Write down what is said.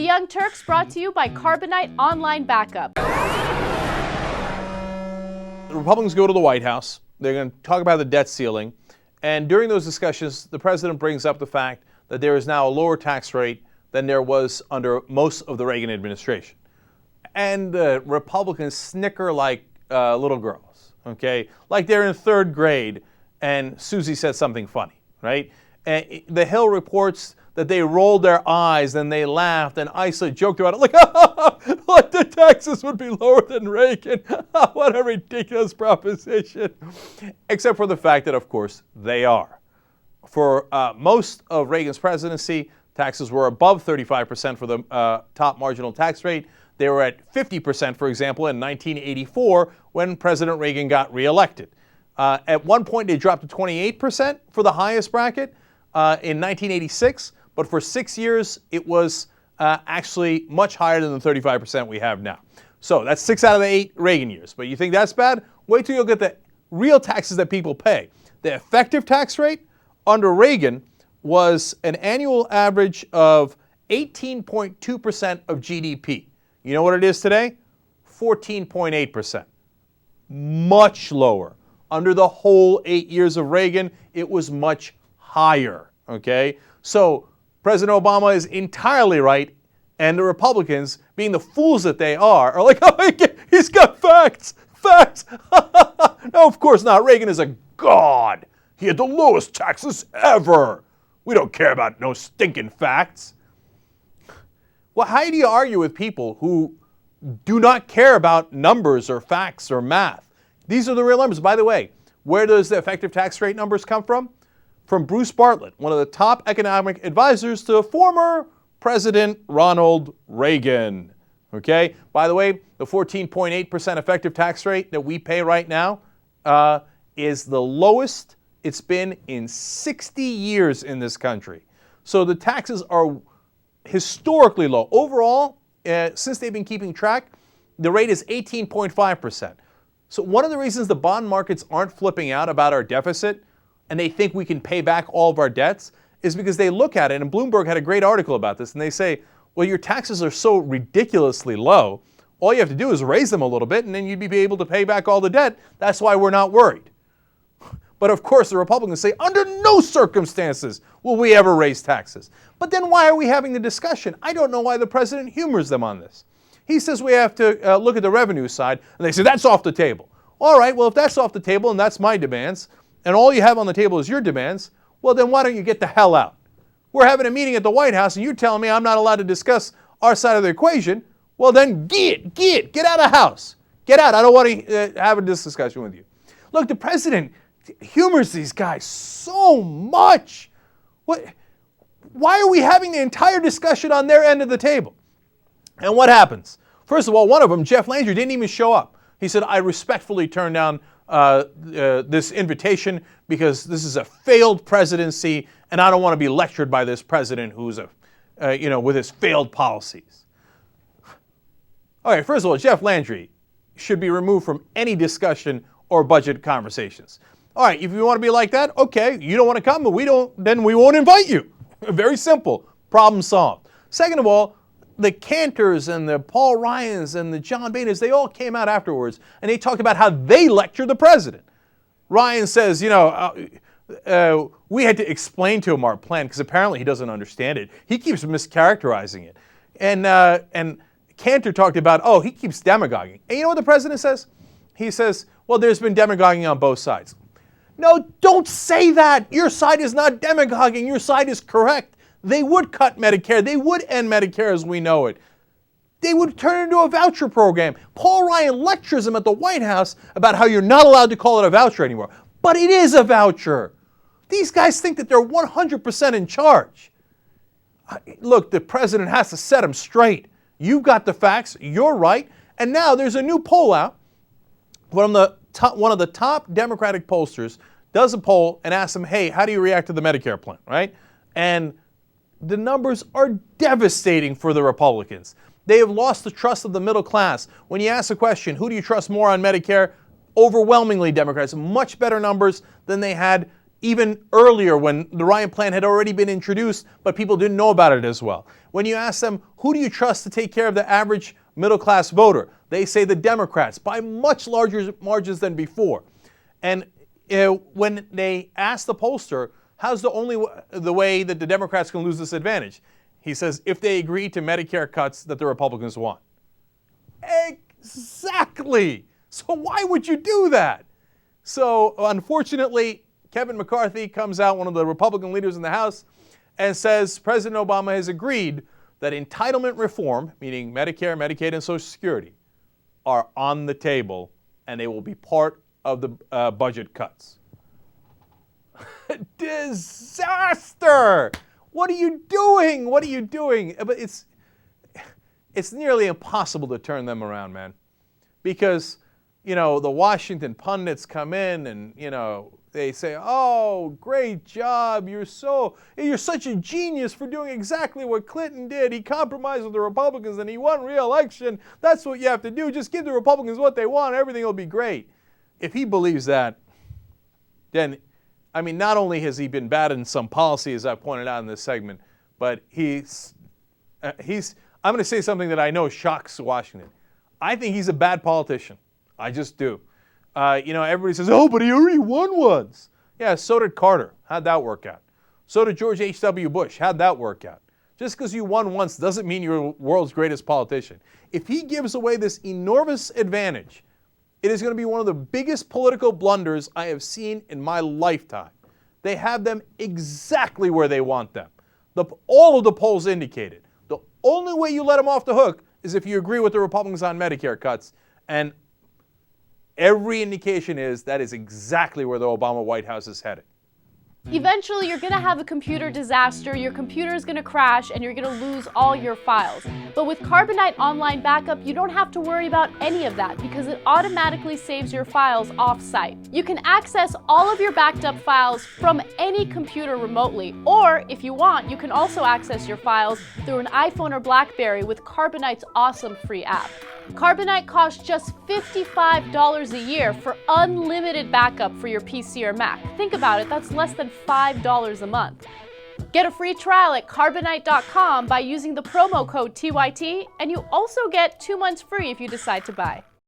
Young Turks brought to you by Carbonite Online Backup. The Republicans go to the White House. They're going to talk about the debt ceiling. And during those discussions, the president brings up the fact that there is now a lower tax rate than there was under most of the Reagan administration. And Republicans snicker like little girls, okay? Like they're in third grade and Susie said something funny, right? And the Hill reports that they rolled their eyes and they laughed and Isla joked about it like, like the taxes would be lower than Reagan. What a ridiculous proposition. Except for the fact that, of course, they are. For most of Reagan's presidency, taxes were above 35% for the top marginal tax rate. They were at 50%, for example, in 1984 when President Reagan got reelected. At one point, they dropped to 28% for the highest bracket in 1986. But for 6 years, it was actually much higher than the 35% we have now. So that's 6 out of the 8 Reagan years. But you think that's bad? Wait till you get the real taxes that people pay. The effective tax rate under Reagan was an annual average of 18.2% of GDP. You know what it is today? 14.8%. Much lower. Under the whole 8 years of Reagan, it was much higher. Okay? So President Obama is entirely right, and the Republicans, being the fools that they are like, oh, he's got facts, facts. No, of course not. Reagan is a god. He had the lowest taxes ever. We don't care about no stinking facts. Well, how do you argue with people who do not care about numbers or facts or math? These are the real numbers. By the way, where does the effective tax rate numbers come from? From Bruce Bartlett, one of the top economic advisors to former President Ronald Reagan. Okay? By the way, the 14.8% effective tax rate that we pay right now is the lowest it's been in 60 years in this country. So the taxes are historically low. Overall, since they've been keeping track, the rate is 18.5%. So one of the reasons the bond markets aren't flipping out about our deficit and they think we can pay back all of our debts is because they look at it, and Bloomberg had a great article about this, and they say, well, your taxes are so ridiculously low, all you have to do is raise them a little bit and then you'd be able to pay back all the debt. That's why we're not worried. But of course the Republicans say, under no circumstances will we ever raise taxes. But then why are we having the discussion? I don't know why the president humors them on this. He says we have to look at the revenue side, and they say that's off the table. All right, well, if that's off the table and that's my demands, and all you have on the table is your demands, well, then why don't you get the hell out? We're having a meeting at the White House, and you're telling me I'm not allowed to discuss our side of the equation. Well, then get out of the house. Get out. I don't want to have this discussion with you. Look, the president humors these guys so much. Why are we having the entire discussion on their end of the table? And what happens? First of all, one of them, Jeff Landry, didn't even show up. He said, I respectfully turned down this invitation because this is a failed presidency and I don't want to be lectured by this president who's with his failed policies. All right, first of all, Jeff Landry should be removed from any discussion or budget conversations. All right, if you want to be like that, okay, you don't want to come, but then we won't invite you. Very simple. Problem solved. Second of all, the Cantors and the Paul Ryans and the John Boehners, they all came out afterwards and they talked about how they lectured the president. Ryan says, we had to explain to him our plan because apparently he doesn't understand it. He keeps mischaracterizing it. And Cantor talked about, he keeps demagoguing. And you know what the president says? He says, well, there's been demagoguing on both sides. No, don't say that. Your side is not demagoguing. Your side is correct. They would cut Medicare. They would end Medicare as we know it. They would turn it into a voucher program. Paul Ryan lectures him at the White House about how you're not allowed to call it a voucher anymore. But it is a voucher. These guys think that they're 100% in charge. Look, the president has to set them straight. You've got the facts. You're right. And now there's a new poll out from one of the top Democratic pollsters does a poll and asks them, hey, how do you react to the Medicare plan, right? And the numbers are devastating for the Republicans. They have lost the trust of the middle class. When you ask the question, who do you trust more on Medicare? Overwhelmingly Democrats, much better numbers than they had even earlier when the Ryan plan had already been introduced, but people didn't know about it as well. When you ask them, who do you trust to take care of the average middle-class voter? They say the Democrats by much larger margins than before. And when they ask the pollster, how's the way that the Democrats can lose this advantage? He says, if they agree to Medicare cuts that the Republicans want. Exactly. So why would you do that? So unfortunately, Kevin McCarthy comes out, one of the Republican leaders in the House, and says President Obama has agreed that entitlement reform, meaning Medicare, Medicaid, and Social Security, are on the table, and they will be part of the budget cuts. Disaster! What are you doing? What are you doing? But it's nearly impossible to turn them around, man, because the Washington pundits come in and they say, "Oh, great job! You're such a genius for doing exactly what Clinton did. He compromised with the Republicans and he won re-election. That's what you have to do. Just give the Republicans what they want. Everything will be great." If he believes that, then, not only has he been bad in some policy, as I pointed out in this segment, but I'm going to say something that I know shocks Washington. I think he's a bad politician. I just do. Everybody says, "Oh, but he already won once." Yeah, so did Carter. How'd that work out? So did George H.W. Bush. How'd that work out? Just because you won once doesn't mean you're the world's greatest politician. If he gives away this enormous advantage, it is going to be one of the biggest political blunders I have seen in my lifetime. They have them exactly where they want them. All of the polls indicate it. The only way you let them off the hook is if you agree with the Republicans on Medicare cuts. And every indication is that is exactly where the Obama White House is headed. Eventually, you're going to have a computer disaster, your computer is going to crash, and you're going to lose all your files. But with Carbonite Online Backup, you don't have to worry about any of that because it automatically saves your files off-site. You can access all of your backed up files from any computer remotely, or if you want, you can also access your files through an iPhone or BlackBerry with Carbonite's awesome free app. Carbonite costs just $55 a year for unlimited backup for your PC or Mac. Think about it, that's less than $5 a month. Get a free trial at Carbonite.com by using the promo code TYT, and you also get 2 months free if you decide to buy.